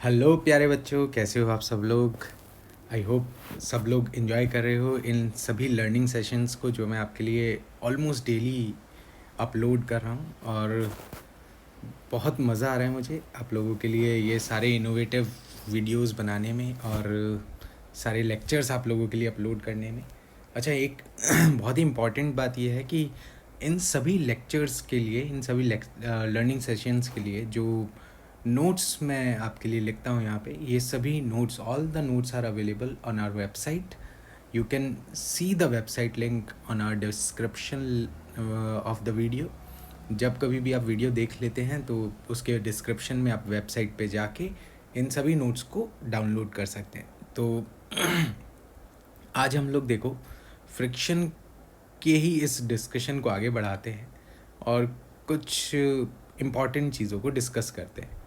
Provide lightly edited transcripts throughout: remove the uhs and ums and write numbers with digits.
Hello प्यारे बच्चों, कैसे हो आप सब लोग। आई होप सब लोग इन्जॉय कर रहे हो इन सभी लर्निंग सेशंस को जो मैं आपके लिए ऑलमोस्ट डेली अपलोड कर रहा हूँ। और बहुत मज़ा आ रहा है मुझे आप लोगों के लिए ये सारे इनोवेटिव वीडियोस बनाने में और सारे लेक्चर्स आप लोगों के लिए अपलोड करने में। अच्छा, एक बहुत ही इम्पॉर्टेंट बात यह है कि इन सभी लेक्चर्स के लिए, इन सभी लर्निंग सेशंस के लिए जो नोट्स मैं आपके लिए लिखता हूँ यहाँ पे, ये सभी notes, all the notes are available on our website. You can see the website link on our description of the video. जब कभी भी आप वीडियो देख लेते हैं तो उसके डिस्क्रिप्शन में आप वेबसाइट पे जाके इन सभी नोट्स को डाउनलोड कर सकते हैं. तो आज हम लोग देखो फ्रिक्शन के ही इस डिस्कशन को आगे बढ़ाते हैं और कुछ इम्पॉर्टेंट चीज़ों को डिस्कस करते हैं.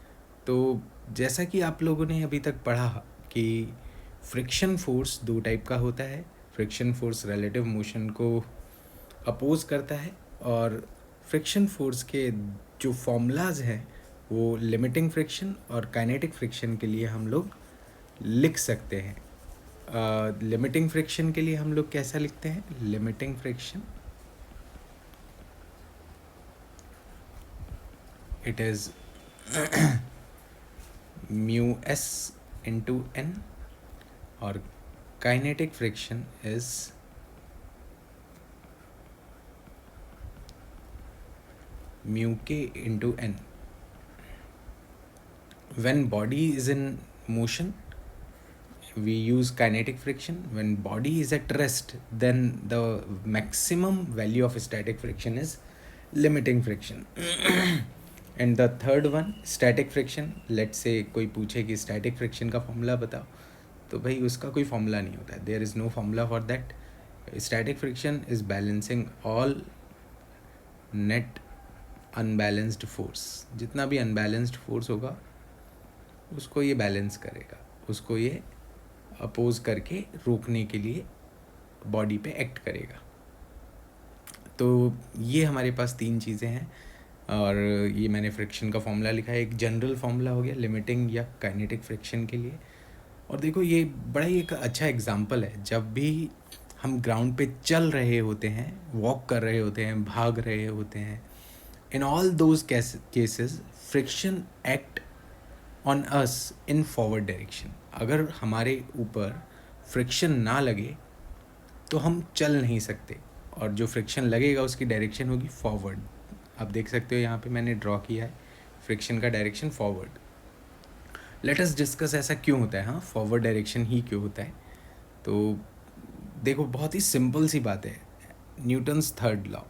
तो जैसा कि आप लोगों ने अभी तक पढ़ा कि फ्रिक्शन फोर्स दो टाइप का होता है. फ्रिक्शन फोर्स रिलेटिव मोशन को अपोज करता है और फ्रिक्शन फोर्स के जो फॉर्मूलाज हैं वो लिमिटिंग फ्रिक्शन और काइनेटिक फ्रिक्शन के लिए हम लोग लिख सकते हैं. लिमिटिंग फ्रिक्शन के लिए हम लोग कैसा लिखते हैं? Limiting friction, it is mu S into N, और kinetic friction is mu K into N. When body is in motion, we use kinetic friction. When body is at rest, then the maximum value of static friction is limiting friction. And the third one, static friction. Let's say कोई पूछे कि static friction का formula बताओ, तो भाई उसका कोई formula नहीं होता है. There is no formula for that. Static friction is balancing all net unbalanced force. जितना भी unbalanced force होगा उसको ये बैलेंस करेगा, उसको ये अपोज करके रोकने के लिए बॉडी पे एक्ट करेगा. तो ये हमारे पास तीन चीज़ें हैं और ये मैंने फ्रिक्शन का फॉर्मूला लिखा है. एक जनरल फॉर्मूला हो गया लिमिटिंग या काइनेटिक फ्रिक्शन के लिए. और देखो ये बड़ा ही एक अच्छा एग्जांपल है. जब भी हम ग्राउंड पे चल रहे होते हैं, वॉक कर रहे होते हैं, भाग रहे होते हैं, in all those cases friction act on us in forward direction. अगर हमारे ऊपर फ्रिक्शन ना लगे तो हम चल नहीं सकते, और जो फ्रिक्शन लगेगा उसकी डायरेक्शन होगी फॉरवर्ड. आप देख सकते हो यहाँ पे मैंने ड्रॉ किया है फ्रिक्शन का direction forward. Let us discuss ऐसा क्यों होता है. हाँ, फॉरवर्ड डायरेक्शन ही क्यों होता है. तो देखो बहुत ही सिंपल सी बात है. न्यूटन्स थर्ड लॉ,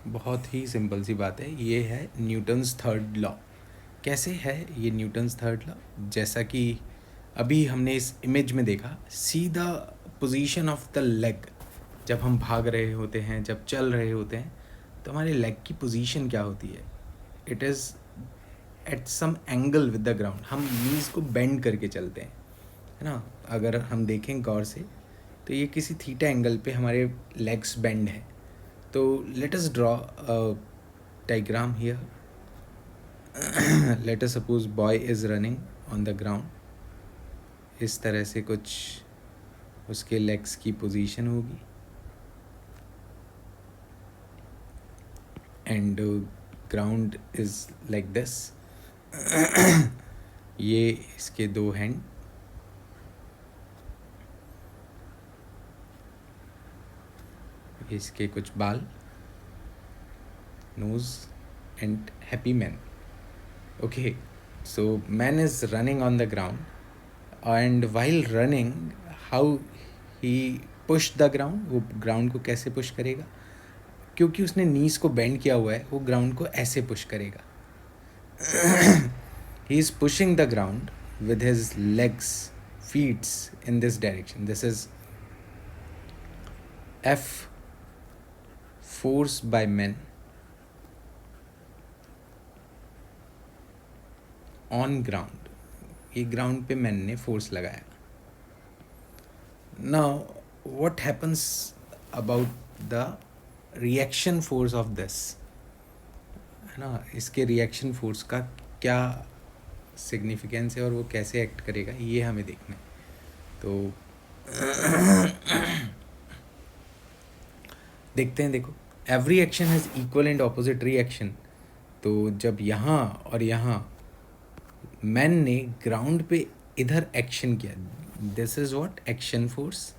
बहुत ही सिंपल सी बात है. ये है न्यूटन्स थर्ड लॉ. कैसे है ये न्यूटन्स थर्ड लॉ? जैसा कि अभी हमने इस इमेज में देखा, see the position of the leg. जब हम भाग रहे होते हैं, जब चल रहे होते हैं, तो हमारे लेग की पोजीशन क्या होती है? It is at some angle with the ground. हम नीज़ को बेंड करके चलते हैं, है ना. अगर हम देखें गौर से तो ये किसी थीटा एंगल पे हमारे लेग्स बेंड है. तो let us draw a diagram here. Let us suppose boy is running on the ground. इस तरह से कुछ उसके लेग्स की पोजीशन होगी and ground is like this. ये इसके दो हैंड, इसके कुछ बाल, nose and happy man. Okay, so man is running on the ground, and while running, how he pushed the ground. वो ग्राउंड को कैसे पुश करेगा? क्योंकि उसने नीज को बेंड किया हुआ है, वो ग्राउंड को ऐसे पुश करेगा. He is pushing the ground with his legs, feet in this direction. This is F force by men on ground. ये ग्राउंड पे मैन ने फोर्स लगाया. Now what happens about the reaction force of this, है ना, इसके reaction force का क्या significance है और वो कैसे एक्ट करेगा, ये हमें देखना है। तो देखते हैं। देखो, every action has equal and opposite reaction. तो जब यहाँ और यहाँ मैन ने ग्राउंड पे इधर एक्शन किया, this is what action force.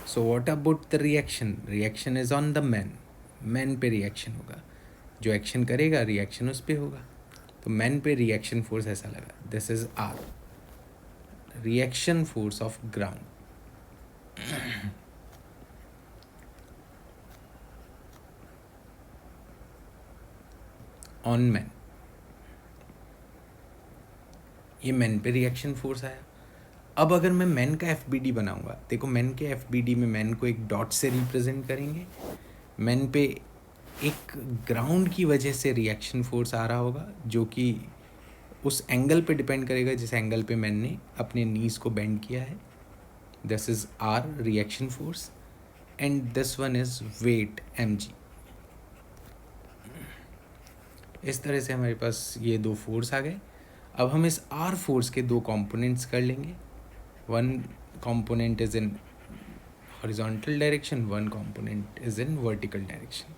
So what about the reaction? Reaction is on the man, man पे रिएक्शन होगा, जो एक्शन करेगा रिएक्शन उस पे होगा। तो मैन पे रिएक्शन फोर्स ऐसा लगा, this is R, reaction force of ground on man. ये मैन पे रिएक्शन फोर्स आया। अब अगर मैं मैन का एफ बी डी बनाऊंगा, देखो मैन के एफ बी डी में मैन को एक डॉट से रिप्रेजेंट करेंगे। मैन पे एक ग्राउंड की वजह से रिएक्शन फोर्स आ रहा होगा, जो कि उस एंगल पे डिपेंड करेगा जिस एंगल पे मैन ने अपने नीज को बेंड किया है। This is R reaction force and this one is weight m g. इस तरह से हमारे पास ये दो फोर्स आ गए। अब हम इस आर फोर्स के दो कंपोनेंट्स कर लेंगे। One component is in horizontal direction, one component is in vertical direction.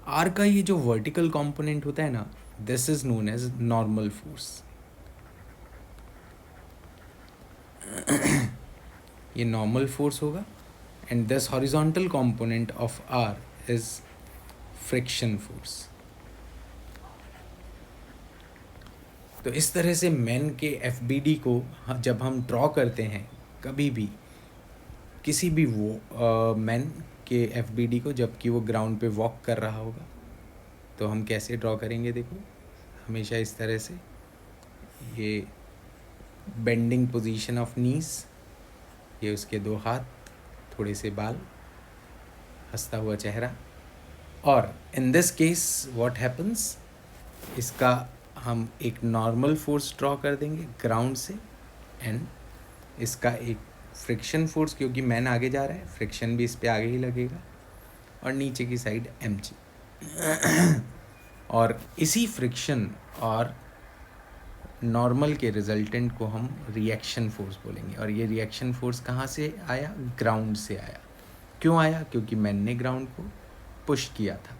R का ये जो वर्टिकल कंपोनेंट होता है ना, this is known as normal force. ये नॉर्मल फोर्स होगा and this horizontal component of R is friction force. तो इस तरह से मैन के एफ बी डी को जब हम ड्रॉ करते हैं, कभी भी किसी भी वो मैन के एफ बी डी को, जबकि वो ग्राउंड पे वॉक कर रहा होगा, तो हम कैसे ड्रॉ करेंगे? देखो, हमेशा इस तरह से, ये बेंडिंग पोजीशन ऑफ नीज, ये उसके दो हाथ, थोड़े से बाल, हंसता हुआ चेहरा। और इन दिस केस व्हाट हैपन्स, इसका हम एक नॉर्मल फोर्स ड्रॉ कर देंगे ग्राउंड से, एंड इसका एक फ्रिक्शन फोर्स, क्योंकि मैन आगे जा रहा है, फ्रिक्शन भी इस पे आगे ही लगेगा, और नीचे की साइड एम जी। और इसी फ्रिक्शन और नॉर्मल के रिजल्टेंट को हम रिएक्शन फोर्स बोलेंगे। और ये रिएक्शन फोर्स कहाँ से आया? ग्राउंड से आया। क्यों आया? क्योंकि मैन ने ग्राउंड को पुश किया था।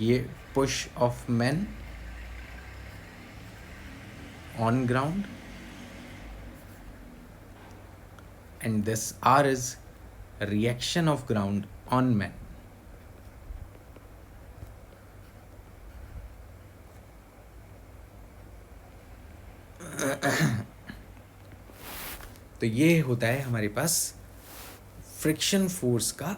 ये push of man on ground, and this R is a reaction of ground on man. तो ये होता है हमारे पास फ्रिक्शन फोर्स का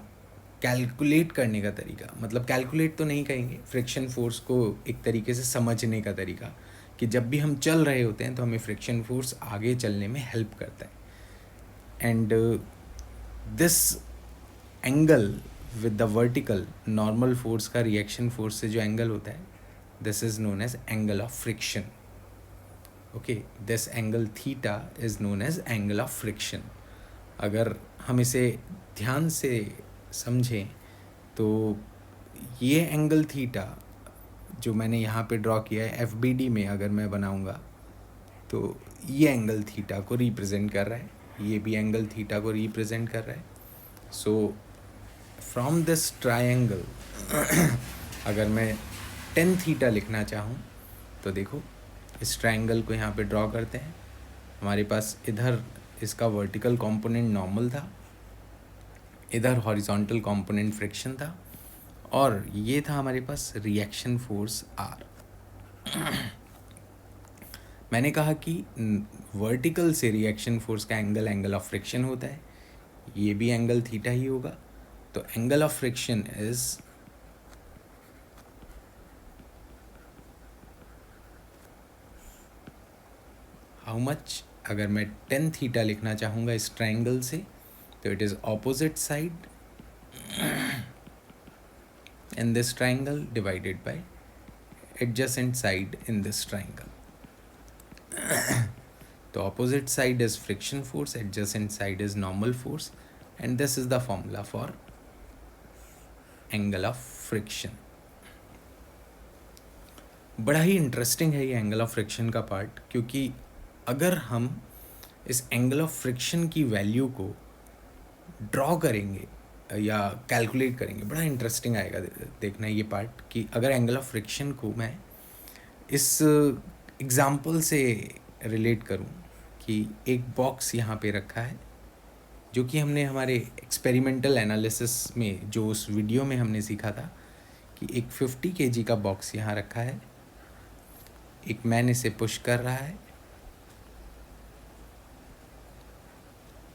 कैलकुलेट करने का तरीका। मतलब कैलकुलेट तो नहीं कहेंगे, फ्रिक्शन फोर्स को एक तरीके से समझने का तरीका, कि जब भी हम चल रहे होते हैं तो हमें फ्रिक्शन फोर्स आगे चलने में हेल्प करता है। And this angle with the vertical normal force का रिएक्शन फोर्स से जो एंगल होता है, this is known as angle of friction. Okay, this angle theta is known as angle of friction. अगर हम इसे ध्यान से समझें तो ये एंगल थीटा जो मैंने यहाँ पे ड्रॉ किया है एफ बी डी में, अगर मैं बनाऊँगा तो ये एंगल थीटा को रिप्रेजेंट कर रहा है, ये भी एंगल थीटा को रिप्रेजेंट कर रहा है। सो फ्रॉम दिस ट्रायंगल अगर मैं टेन थीटा लिखना चाहूँ तो देखो, इस ट्रायंगल को यहाँ पे ड्रॉ करते हैं। हमारे पास इधर इसका वर्टिकल कंपोनेंट नॉर्मल था, इधर हॉरिजॉन्टल कंपोनेंट फ्रिक्शन था, और ये था हमारे पास रिएक्शन फोर्स आर। मैंने कहा कि वर्टिकल से रिएक्शन फोर्स का एंगल एंगल ऑफ फ्रिक्शन होता है, ये भी एंगल थीटा ही होगा। तो angle of friction is how much? अगर मैं 10 थीटा लिखना चाहूँगा इस ट्रायंगल से, तो it is opposite side in this triangle divided by adjacent side in this triangle. The opposite side is friction force, adjacent side is normal force, and this is the formula for angle of friction. बड़ा ही interesting है ये angle of friction का part, क्योंकि अगर हम इस angle of friction की value को ड्रॉ करेंगे या कैलकुलेट करेंगे, बड़ा इंटरेस्टिंग आएगा देखना ये पार्ट कि अगर एंगल ऑफ फ्रिक्शन को मैं इस एग्ज़ाम्पल से रिलेट करूं कि एक बॉक्स यहाँ पे रखा है, जो कि हमने हमारे एक्सपेरिमेंटल एनालिसिस में जो उस वीडियो में हमने सीखा था कि एक 50 kg का बॉक्स यहाँ रखा है, एक मैन इसे पुश कर रहा है।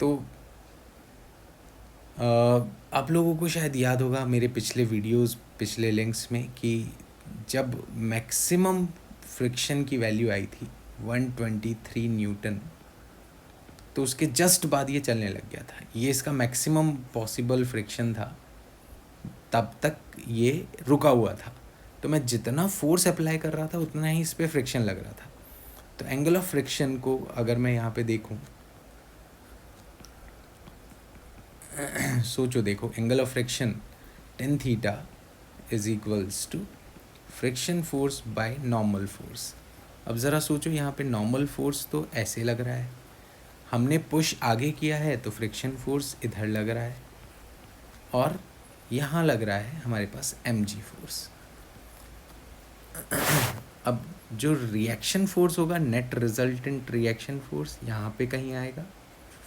तो आप लोगों को शायद याद होगा मेरे पिछले वीडियोस, पिछले लिंक्स में, कि जब मैक्सिमम फ्रिक्शन की वैल्यू आई थी 123 न्यूटन, तो उसके जस्ट बाद ये चलने लग गया था। ये इसका मैक्सिमम पॉसिबल फ्रिक्शन था, तब तक ये रुका हुआ था। तो मैं जितना फोर्स अप्लाई कर रहा था उतना ही इस पर फ्रिक्शन लग रहा था। तो एंगल ऑफ फ्रिक्शन को अगर मैं यहाँ पे देखूँ, सोचो, देखो, angle of friction tan theta is equals to friction force by normal force. अब ज़रा सोचो, यहाँ पे नॉर्मल फोर्स तो ऐसे लग रहा है, हमने पुश आगे किया है तो फ्रिक्शन फोर्स इधर लग रहा है, और यहाँ लग रहा है हमारे पास mg फोर्स। अब जो रिएक्शन फोर्स होगा, नेट रिजल्टेंट रिएक्शन फोर्स, यहाँ पे कहीं आएगा,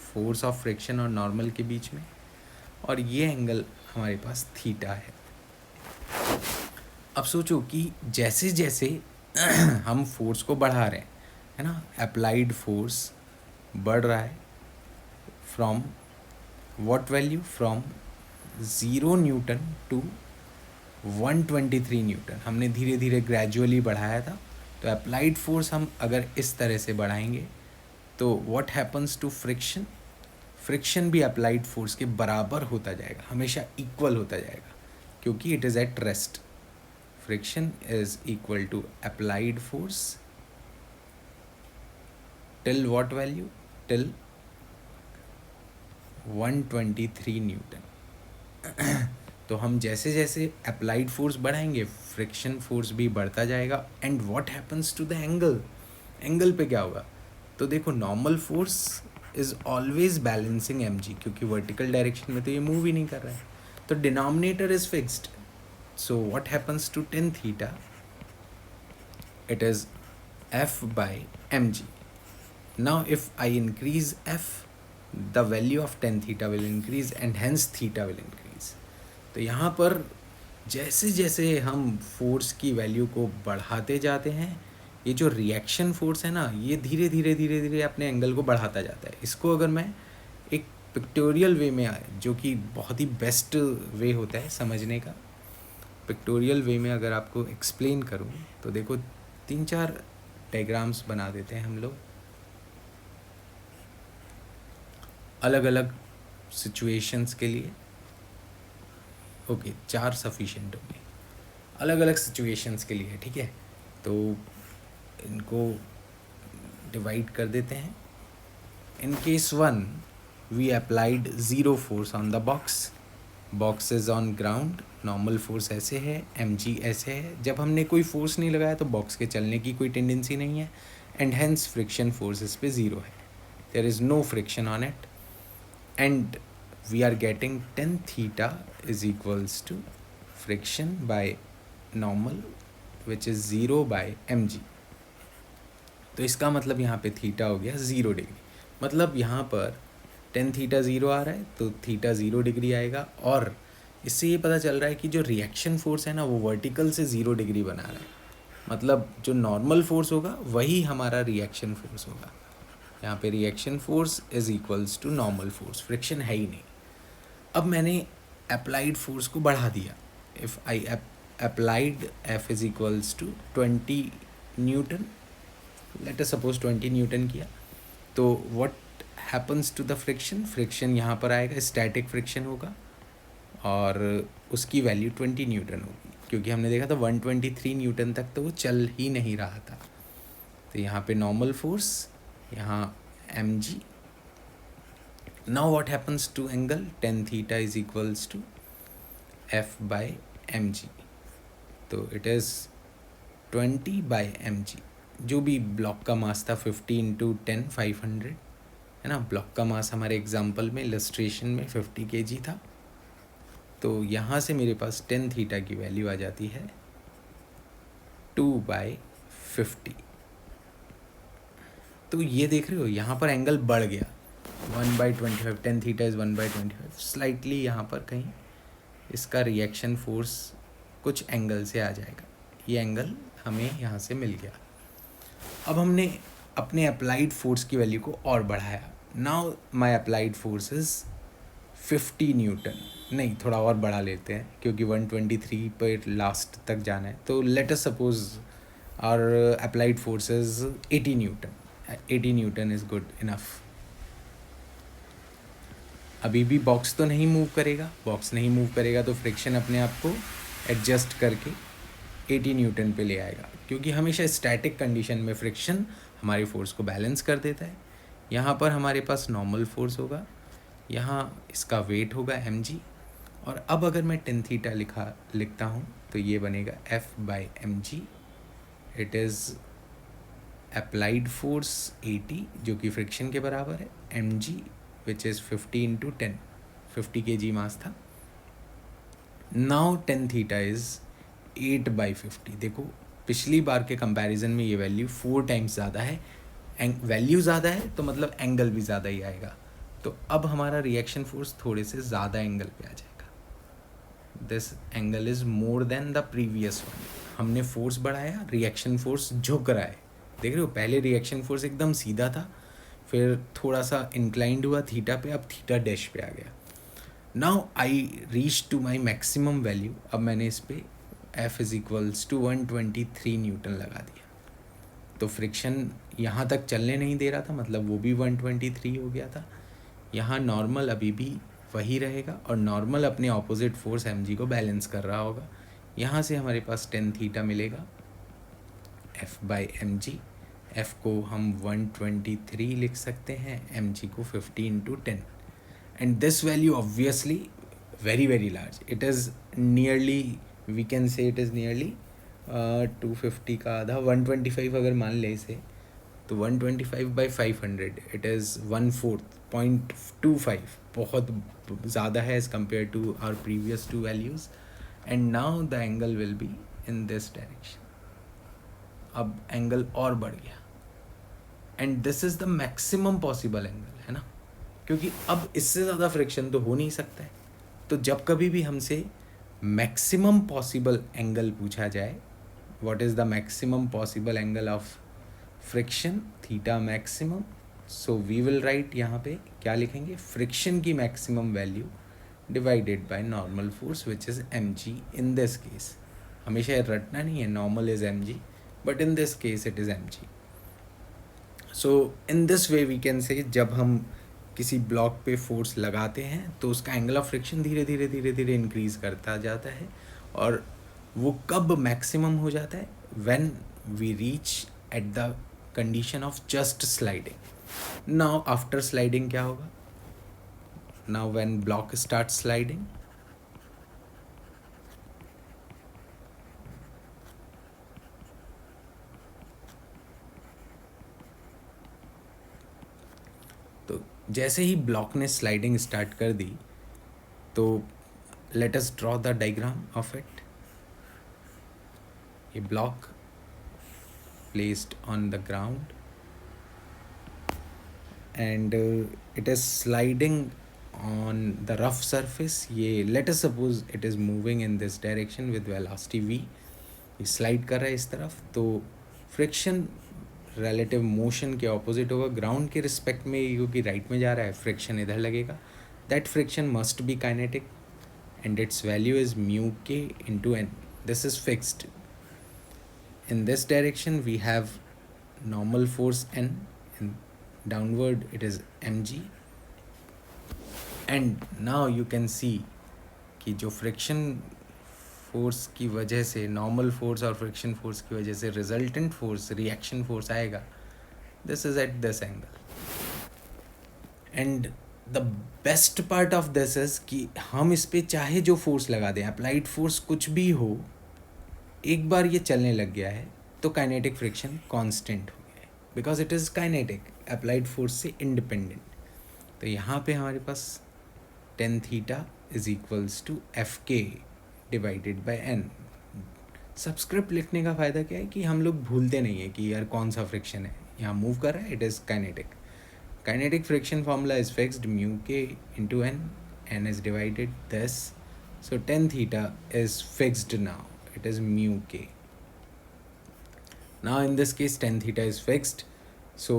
फोर्स ऑफ फ्रिक्शन और नॉर्मल के बीच में, और ये एंगल हमारे पास थीटा है। अब सोचो कि जैसे जैसे हम फोर्स को बढ़ा रहे हैं, है ना, अप्लाइड फोर्स बढ़ रहा है from what value, from 0 newton to 123 newton. हमने धीरे धीरे ग्रेजुअली बढ़ाया था। तो अप्लाइड फोर्स हम अगर इस तरह से बढ़ाएंगे तो what happens to friction, friction भी अप्लाइड फोर्स के बराबर होता जाएगा, हमेशा इक्वल होता जाएगा, क्योंकि it is at rest. Friction is equal to applied force till what value, till 123 newton. तो हम जैसे जैसे अप्लाइड फोर्स बढ़ाएंगे, फ्रिक्शन फोर्स भी बढ़ता जाएगा। And what happens to the angle, angle पे क्या होगा? तो देखो, normal force is always balancing mg, क्योंकि वर्टिकल डायरेक्शन में तो ये मूव ही नहीं कर रहा है, तो denominator is fixed. So what happens to tan theta, it is f by mg. Now if I increase f, the value of tan theta will increase and hence theta will increase. तो यहाँ पर जैसे जैसे हम force की value को बढ़ाते जाते हैं, ये जो रिएक्शन फोर्स है ना, ये धीरे धीरे धीरे धीरे अपने एंगल को बढ़ाता जाता है। इसको अगर मैं एक पिक्टोरियल वे में, जो कि बहुत ही बेस्ट वे होता है समझने का, पिक्टोरियल वे में अगर आपको एक्सप्लेन करूँ तो देखो, 3-4 डायग्राम्स बना देते हैं हम लोग, अलग अलग सिचुएशंस के लिए। ओके, 4 सफिशिएंट होंगे अलग अलग सिचुएशंस के लिए, ठीक है। तो इनको डिवाइड कर देते हैं। In case 1 we applied 0 force on the box, box is on ground, normal force ऐसे है, mg ऐसे है। जब हमने कोई फोर्स नहीं लगाया तो बॉक्स के चलने की कोई टेंडेंसी नहीं है, एंड हेंस फ्रिक्शन फोर्स इस पे 0 है, there is no friction on it, and we are getting tan theta is equals to friction by normal which is 0 by mg. तो इसका मतलब यहाँ पे थीटा हो गया 0 डिग्री। मतलब यहाँ पर tan थीटा 0 आ रहा है तो थीटा 0 डिग्री आएगा, और इससे ये पता चल रहा है कि जो रिएक्शन फोर्स है ना, वो वर्टिकल से 0 डिग्री बना रहा है। मतलब जो नॉर्मल फोर्स होगा वही हमारा रिएक्शन फोर्स होगा। यहाँ पे reaction force is equals to normal force, friction है ही नहीं। अब मैंने अप्लाइड फोर्स को बढ़ा दिया। If I applied F is equals to 20 newton, let us suppose 20 newton किया, तो what happens to the friction, friction यहाँ पर आएगा, स्टैटिक फ्रिक्शन होगा, और उसकी वैल्यू 20 न्यूटन होगी, क्योंकि हमने देखा था 123 न्यूटन तक तो वो चल ही नहीं रहा था। तो यहाँ पे नॉर्मल फोर्स, यहाँ mg. Now what happens to angle? Tan theta is equals to F/mg, तो इट इज़ 20/mg। जो भी ब्लॉक का मास था 50 × 10 500 है ना। ब्लॉक का मास हमारे एग्जाम्पल में इलस्ट्रेशन में 50 kg था, तो यहाँ से मेरे पास टेन थीटा की वैल्यू आ जाती है 2/50। तो ये देख रहे हो यहाँ पर एंगल बढ़ गया 1/25, टेन थीटा इज़ 1/25। स्लाइटली यहाँ पर कहीं इसका रिएक्शन फोर्स कुछ एंगल से आ जाएगा, ये एंगल हमें यहाँ से मिल गया। अब हमने अपने अप्लाइड फोर्स की वैल्यू को और बढ़ाया। Now my applied force is 50 Newton. नहीं, थोड़ा और बढ़ा लेते हैं क्योंकि 123 पर लास्ट तक जाना है। तो let us suppose our applied force is 80 newton. 80 newton is good enough. अभी भी बॉक्स तो नहीं मूव करेगा, बॉक्स नहीं मूव करेगा तो फ्रिक्शन अपने आप को एडजस्ट करके 80 न्यूटन पे ले आएगा, क्योंकि हमेशा स्टैटिक कंडीशन में फ्रिक्शन हमारे फोर्स को बैलेंस कर देता है। यहाँ पर हमारे पास नॉर्मल फोर्स होगा, यहाँ इसका वेट होगा mg, और अब अगर मैं टेन थीटा लिखता हूँ तो ये बनेगा F/mg। It is applied force 80 जो कि फ्रिक्शन के बराबर है, mg विच इज़ 50 × 10, 50 kg मास था। Now tan theta is 8/50। देखो पिछली बार के कंपैरिजन में ये वैल्यू 4 टाइम्स ज़्यादा है। वैल्यू ज़्यादा है तो मतलब एंगल भी ज़्यादा ही आएगा, तो अब हमारा रिएक्शन फोर्स थोड़े से ज़्यादा एंगल पे आ जाएगा। This angle is more than the previous one. हमने फोर्स बढ़ाया, रिएक्शन फोर्स झुक रहा है। देख रहे हो, पहले रिएक्शन फोर्स एकदम सीधा था, फिर थोड़ा सा इंक्लाइंड हुआ थीटा पे, अब थीटा डैश पे आ गया। Now I reach to my maximum value. अब मैंने इस पर F is equals to 123 newton लगा दिया, तो फ्रिक्शन यहाँ तक चलने नहीं दे रहा था, मतलब वो भी 123 हो गया था। यहाँ नॉर्मल अभी भी वही रहेगा, और नॉर्मल अपने ऑपोजिट फोर्स mg को बैलेंस कर रहा होगा। यहाँ से हमारे पास टेन थीटा मिलेगा F/mg। F को हम 123 लिख सकते हैं, mg को 50 × 10, and this value obviously very very large. It is nearly, we can say it is nearly 250 का आधा, 125 अगर मान ले इसे, तो 125/500 इट इज़ 1/4, 0.25, बहुत ज़्यादा है as compare to our previous two values. And now the angle will be in this direction. अब एंगल और बढ़ गया, and this is the maximum possible angle, है ना, क्योंकि अब इससे ज़्यादा फ्रिक्शन तो हो नहीं सकता है। तो जब कभी भी हमसे मैक्सिमम पॉसिबल एंगल पूछा जाए, what is the maximum possible angle of friction, theta maximum, so we will write, यहाँ पे क्या लिखेंगे, फ्रिक्शन की maximum value divided by normal force which is mg in this case. हमेशा रटना नहीं है, normal is mg, but in this case it is mg। So in this way we can say, जब हम किसी ब्लॉक पे force लगाते हैं तो उसका एंगल ऑफ फ्रिक्शन धीरे धीरे धीरे धीरे इंक्रीज़ करता जाता है, और वो कब मैक्सिमम हो जाता है, when we reach at the condition of just sliding. Now after sliding क्या होगा, now when block start sliding, तो जैसे ही ब्लॉक ने स्लाइडिंग स्टार्ट कर दी, तो let us draw the diagram of it. ये block placed on the ground and it is sliding on the rough surface. ये let us suppose it is moving in this direction with velocity v, ये slide कर रहा है इस तरफ, तो friction relative motion के opposite होगा, ground के respect में, क्योंकि right में जा रहा है, friction इधर लगेगा। that friction must be kinetic and its value is mu k into n. this is fixed. In this direction we have normal force n, and downward it is mg, and now you can see कि जो friction force की वजह से, normal force और friction force की वजह से resultant force, reaction force आएगा, this is at this angle, and the best part of this is कि हम इस पे चाहे जो फोर्स लगा दें, अप्लाइड फोर्स कुछ भी हो, एक बार ये चलने लग गया है तो काइनेटिक फ्रिक्शन कांस्टेंट हो गया है, because it is kinetic, applied force से इंडिपेंडेंट। तो यहाँ पे हमारे पास tan theta is equals to F K divided by N. Subscript लिखने का फ़ायदा क्या है कि हम लोग भूलते नहीं है कि यार कौन सा फ्रिक्शन है, यहाँ मूव कर रहा है, it is kinetic. Kinetic friction formula is fixed mu k into n is divided this. So tan theta is fixed now, it is mu k. Now in this case tan theta is fixed, so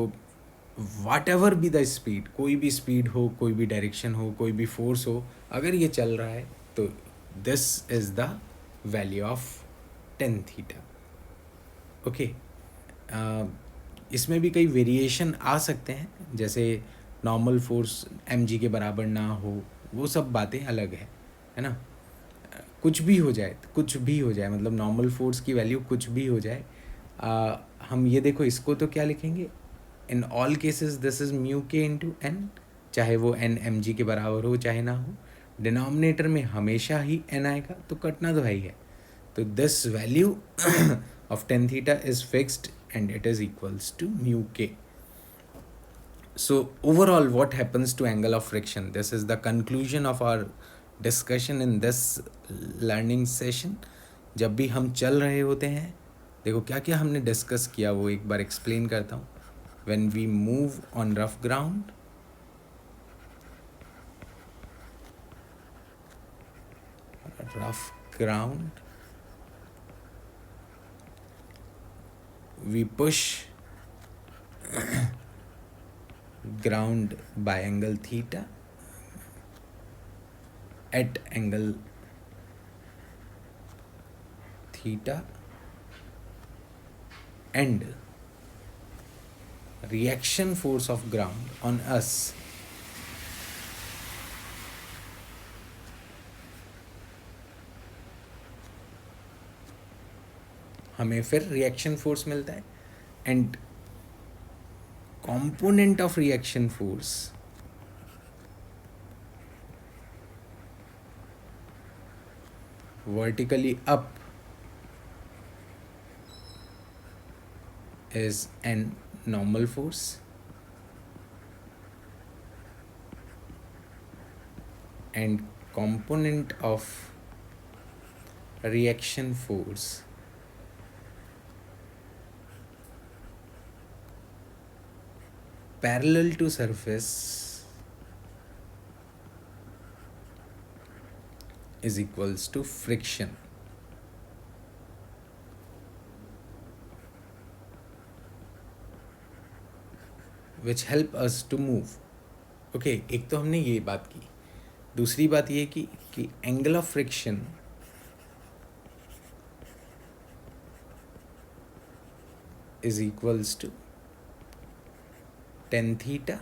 whatever be the speed, कोई भी speed हो, कोई भी direction हो, कोई भी force हो, अगर ये चल रहा है तो this is the value of tan theta. Okay. इसमें भी कई वेरिएशन आ सकते हैं, जैसे नॉर्मल फोर्स mg के बराबर ना हो, वो सब बातें अलग है ना। कुछ भी हो जाए, कुछ भी हो जाए, मतलब नॉर्मल फोर्स की वैल्यू कुछ भी हो जाए, हम ये देखो इसको तो क्या लिखेंगे, in all cases this is mu K into N, चाहे वो एन mg के बराबर हो चाहे ना हो, डिनोमिनेटर में हमेशा ही n आएगा, तो कटना तो है ही है। तो this value of tan theta is fixed and it is equals to mu k. So overall what happens to angle of friction? This is the conclusion of our discussion in this learning session. जब भी हम चल रहे होते हैं, देखो क्या क्या हमने डिस्कस किया वो एक बार एक्सप्लेन करता हूँ. When we move on rough ground, we push ground by angle theta at angle theta, and reaction force of ground on us हमें फिर रिएक्शन फोर्स मिलता है, and component of reaction force vertically up is an normal force, and component of reaction force parallel to surface is equals to friction. Which help us to move. Okay, एक तो हमने ये बात की, दूसरी बात ये की कि angle of friction is equals to tan theta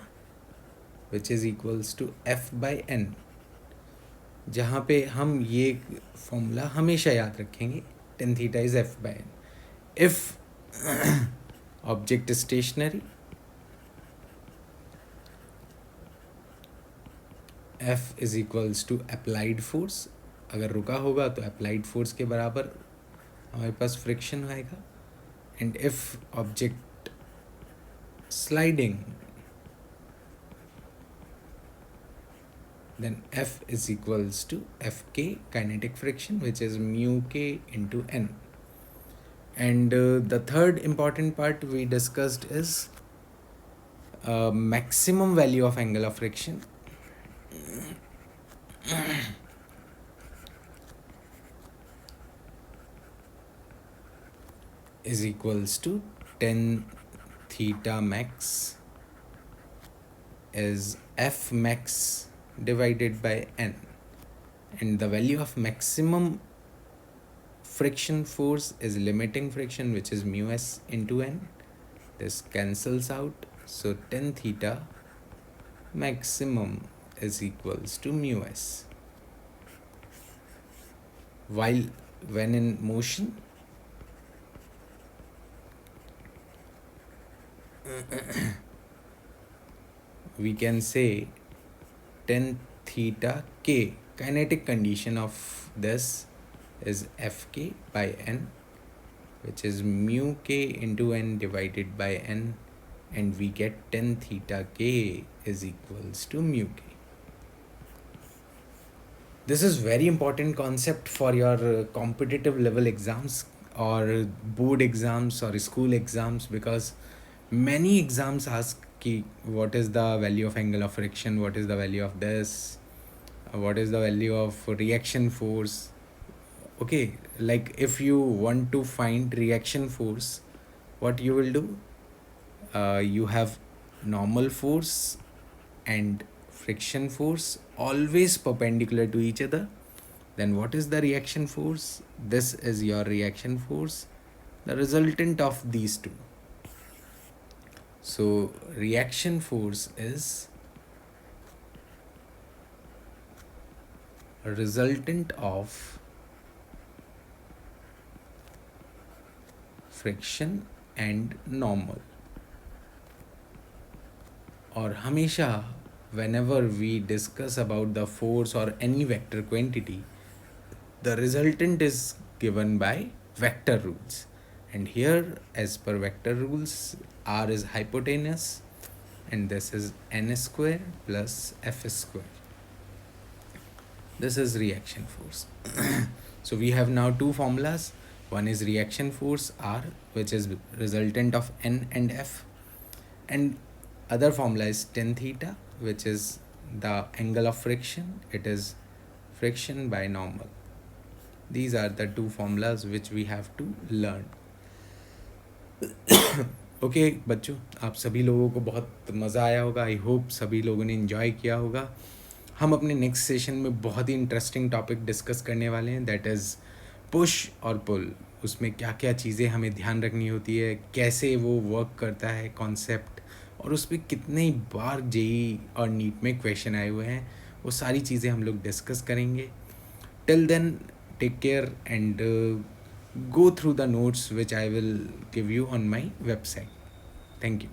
which is equals to f by n, जहाँ पे हम ये फॉर्मूला हमेशा याद रखेंगे, tan theta is f by n. If object is stationary, f is equals to applied force, अगर रुका होगा तो applied force के बराबर हमारे पास फ्रिक्शन आएगा, and if object sliding, then f is equals to fk kinetic friction, which is mu k into n. And the third important part we discussed is maximum value of angle of friction is equals to tan theta max is f max divided by n, and the value of maximum friction force is limiting friction, which is mu s into n. This cancels out, so tan theta maximum is equals to mu s. While when in motion, we can say 10 theta k. Kinetic condition of this is Fk by n, which is mu k into n divided by n, and we get 10 theta k is equals to mu k. This is very important concept for your competitive level exams or board exams or school exams, because many exams ask ki, what is the value of angle of friction, what is the value of this, what is the value of reaction force. Okay, like if you want to find reaction force, what you will do, you have normal force and friction force always perpendicular to each other. Then what is the reaction force? This is your reaction force, the resultant of these two. So reaction force is a resultant of friction and normal. और हमेशा whenever we discuss about the force or any vector quantity, the resultant is given by vector rules. And here, as per vector rules, r is hypotenuse and this is n square plus f square. This is reaction force. So we have now two formulas. One is reaction force r, which is resultant of n and f, and other formula is 10 theta, which is the angle of friction. It is friction by normal. These are the two formulas which we have to learn. Okay बच्चों, आप सभी लोगों को बहुत मज़ा आया होगा. I hope सभी लोगों ने इन्जॉय किया होगा. हम अपने नेक्स्ट सेशन में बहुत ही इंटरेस्टिंग टॉपिक डिस्कस करने वाले हैं, दैट इज़ पुश और पुल. उसमें क्या क्या चीज़ें हमें ध्यान रखनी होती है, कैसे वो वर्क करता है कॉन्सेप्ट, और उस पर कितनी बार जेई और नीट में क्वेश्चन आए हुए हैं, वो सारी चीज़ें हम लोग डिस्कस करेंगे. Till then take care and go through the notes which I will give you on my website. Thank you.